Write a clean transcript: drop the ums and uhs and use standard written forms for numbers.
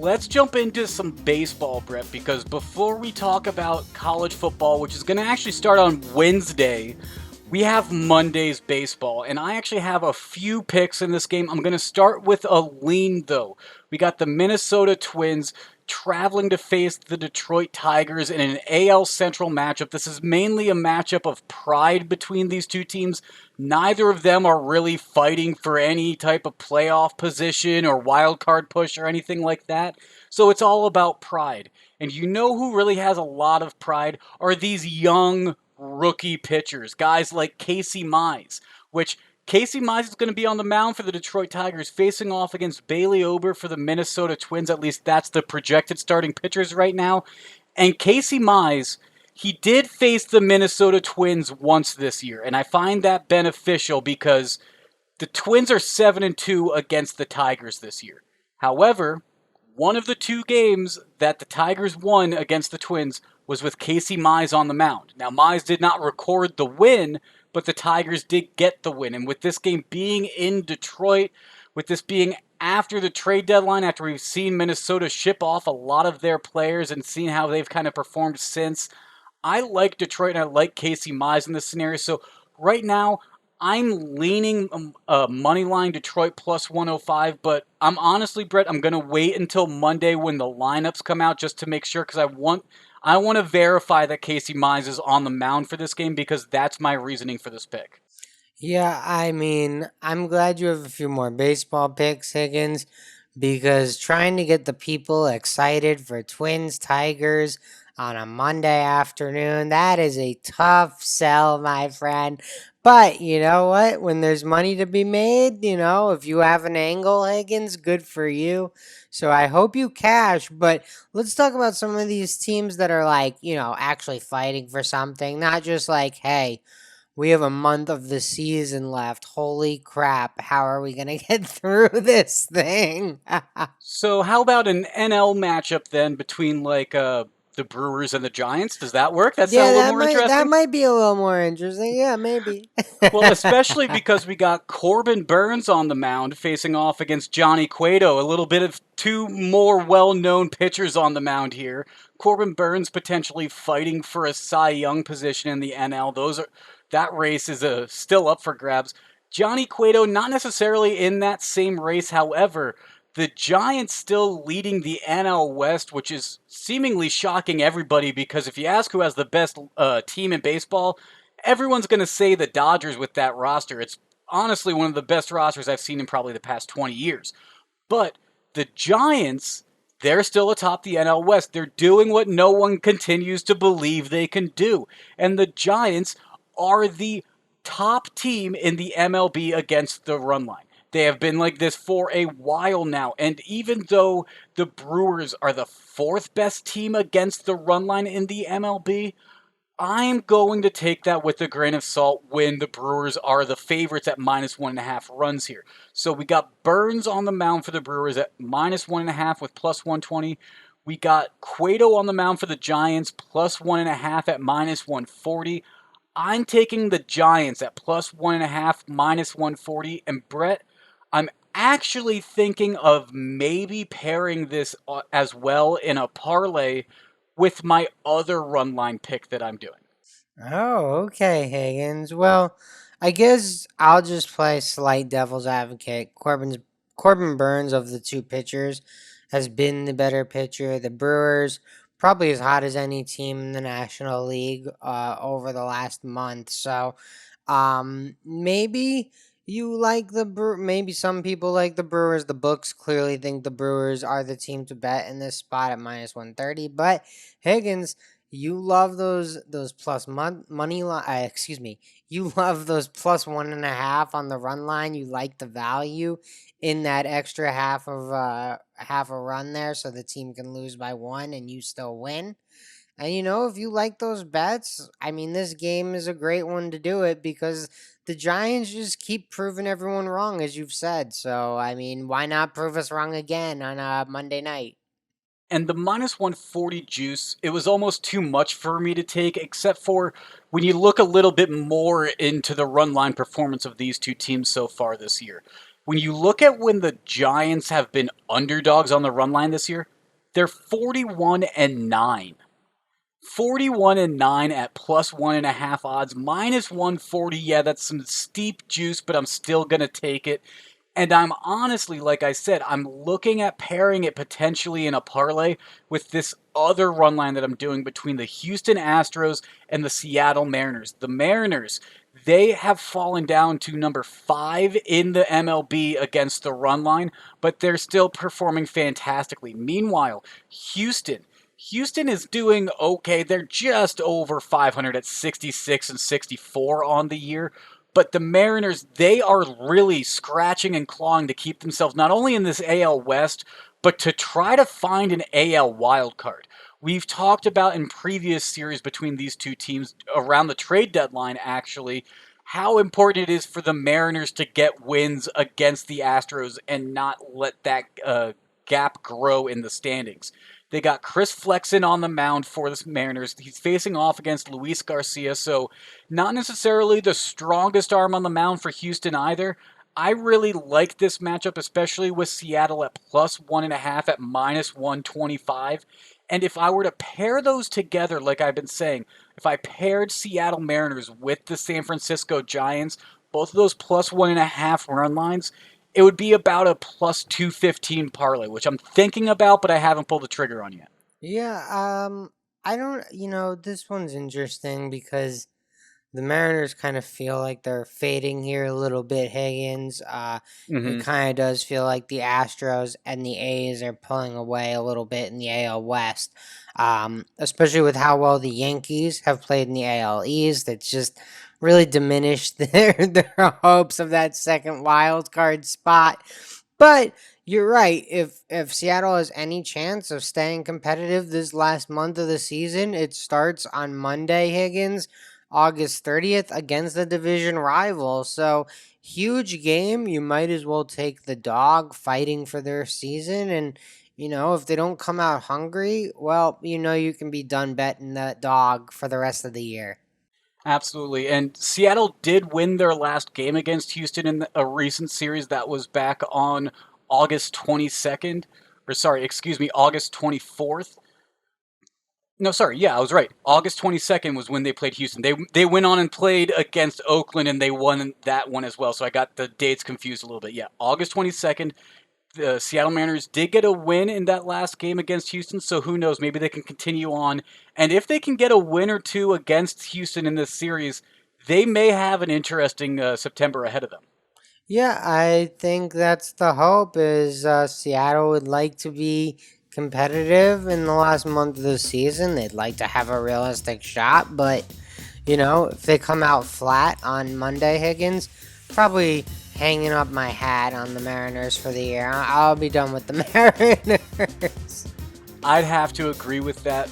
let's jump into some baseball, Brett, because before we talk about college football, which is going to actually start on Wednesday, we have Monday's baseball, and I actually have a few picks in this game. I'm going to start with a lean, though. We got the Minnesota Twins traveling to face the Detroit Tigers in an AL Central matchup. This is mainly a matchup of pride between these two teams. Neither of them are really fighting for any type of playoff position or wild card push or anything like that. So it's all about pride. And you know who really has a lot of pride are these young rookie pitchers, guys like Casey Mize, which Casey Mize is going to be on the mound for the Detroit Tigers, facing off against Bailey Ober for the Minnesota Twins. At least that's the projected starting pitchers right now. And Casey Mize, he did face the Minnesota Twins once this year, and I find that beneficial because the Twins are 7-2 against the Tigers this year. However, one of the two games that the Tigers won against the Twins was with Casey Mize on the mound. Now, Mize did not record the win, but the Tigers did get the win. And with this game being in Detroit, with this being after the trade deadline, after we've seen Minnesota ship off a lot of their players and seen how they've kind of performed since, I like Detroit and I like Casey Mize in this scenario. So right now, I'm leaning money line Detroit plus 105, but I'm honestly, Brett, I'm going to wait until Monday when the lineups come out just to make sure because I want to verify that Casey Mize is on the mound for this game because that's my reasoning for this pick. Yeah, I mean, I'm glad you have a few more baseball picks, Higgins, because trying to get the people excited for Twins Tigers on a Monday afternoon, that is a tough sell, my friend. But you know what? When there's money to be made, if you have an angle, Higgins, good for you. So I hope you cash. But let's talk about some of these teams that are like, actually fighting for something, not just like, hey, we have a month of the season left. Holy crap. How are we going to get through this thing? So how about an NL matchup then between the Brewers and the Giants? Does that work? That sound Yeah, a little that more might that interesting? might be a little more interesting. Yeah, maybe. Well, especially because we got Corbin Burns on the mound facing off against Johnny Cueto. A little bit of two more well-known pitchers on the mound here. Corbin Burns potentially fighting for a Cy Young position in the NL. That race is still up for grabs. Johnny Cueto not necessarily in that same race. However, the Giants still leading the NL West, which is seemingly shocking everybody because if you ask who has the best team in baseball, everyone's going to say the Dodgers with that roster. It's honestly one of the best rosters I've seen in probably the past 20 years. But the Giants, they're still atop the NL West. They're doing what no one continues to believe they can do. And the Giants are the top team in the MLB against the run line. They have been like this for a while now. And even though the Brewers are the fourth best team against the run line in the MLB, I'm going to take that with a grain of salt when the Brewers are the favorites at -1.5 runs here. So we got Burns on the mound for the Brewers at -1.5 with plus 120. We got Cueto on the mound for the Giants plus 1.5 at -140. I'm taking the Giants at plus 1.5, -140. And Brett, I'm actually thinking of maybe pairing this as well in a parlay with my other run line pick that I'm doing. Oh, okay, Higgins. Well, I guess I'll just play slight devil's advocate. Corbin Burns of the two pitchers has been the better pitcher. The Brewers probably as hot as any team in the National League over the last month. So, maybe you like maybe some people like the Brewers. The books clearly think the Brewers are the team to bet in this spot at -130. But Higgins, you love those money line. Excuse me. You love those plus 1.5 on the run line. You like the value in that extra half a run there, so the team can lose by one and you still win. And if you like those bets, I mean, this game is a great one to do it because the Giants just keep proving everyone wrong, as you've said. So, I mean, why not prove us wrong again on a Monday night? And the -140 juice, it was almost too much for me to take, except for when you look a little bit more into the run line performance of these two teams so far this year. When you look at when the Giants have been underdogs on the run line this year, They're 41-9. 41-9 at +1.5 odds, -140. Yeah, that's some steep juice, but I'm still gonna take it. And I'm honestly, like I said, I'm looking at pairing it potentially in a parlay with this other run line that I'm doing between the Houston Astros and the Seattle Mariners. The Mariners, they have fallen down to number 5 in the MLB against the run line, but they're still performing fantastically. Meanwhile, Houston is doing okay. They're just over 500 at 66 and 64 on the year. But the Mariners, they are really scratching and clawing to keep themselves not only in this AL West, but to try to find an AL wildcard. We've talked about in previous series between these two teams around the trade deadline, actually, how important it is for the Mariners to get wins against the Astros and not let that gap grow in the standings. They got Chris Flexen on the mound for the Mariners. He's facing off against Luis Garcia, so not necessarily the strongest arm on the mound for Houston either. I really like this matchup, especially with Seattle at +1.5 at -125. And if I were to pair those together, like I've been saying, if I paired Seattle Mariners with the San Francisco Giants, both of those +1.5 run lines, it would be about a +215 parlay, which I'm thinking about, but I haven't pulled the trigger on yet. Yeah, I don't, this one's interesting because the Mariners kind of feel like they're fading here a little bit, Higgins. It Hmm. kind of does feel like the Astros and the A's are pulling away a little bit in the AL West, especially with how well the Yankees have played in the AL East. That's just really diminished their hopes of that second wild card spot. But you're right. If Seattle has any chance of staying competitive this last month of the season, it starts on Monday, Higgins, August 30th against the division rival. So, huge game. You might as well take the dog fighting for their season. And, if they don't come out hungry, well, you can be done betting that dog for the rest of the year. Absolutely. And Seattle did win their last game against Houston in a recent series that was back on August 22nd. Or, sorry, excuse me, August 24th. No, sorry. Yeah, I was right. August 22nd was when they played Houston. They went on and played against Oakland, and they won that one as well. So I got the dates confused a little bit. Yeah, August 22nd. The Seattle Mariners did get a win in that last game against Houston, so who knows? Maybe they can continue on. And if they can get a win or two against Houston in this series, they may have an interesting September ahead of them. Yeah, I think that's the hope. Is Seattle would like to be competitive in the last month of the season. They'd like to have a realistic shot, but if they come out flat on Monday, Higgins, probably hanging up my hat on the Mariners for the year. I'll be done with the Mariners. I'd have to agree with that.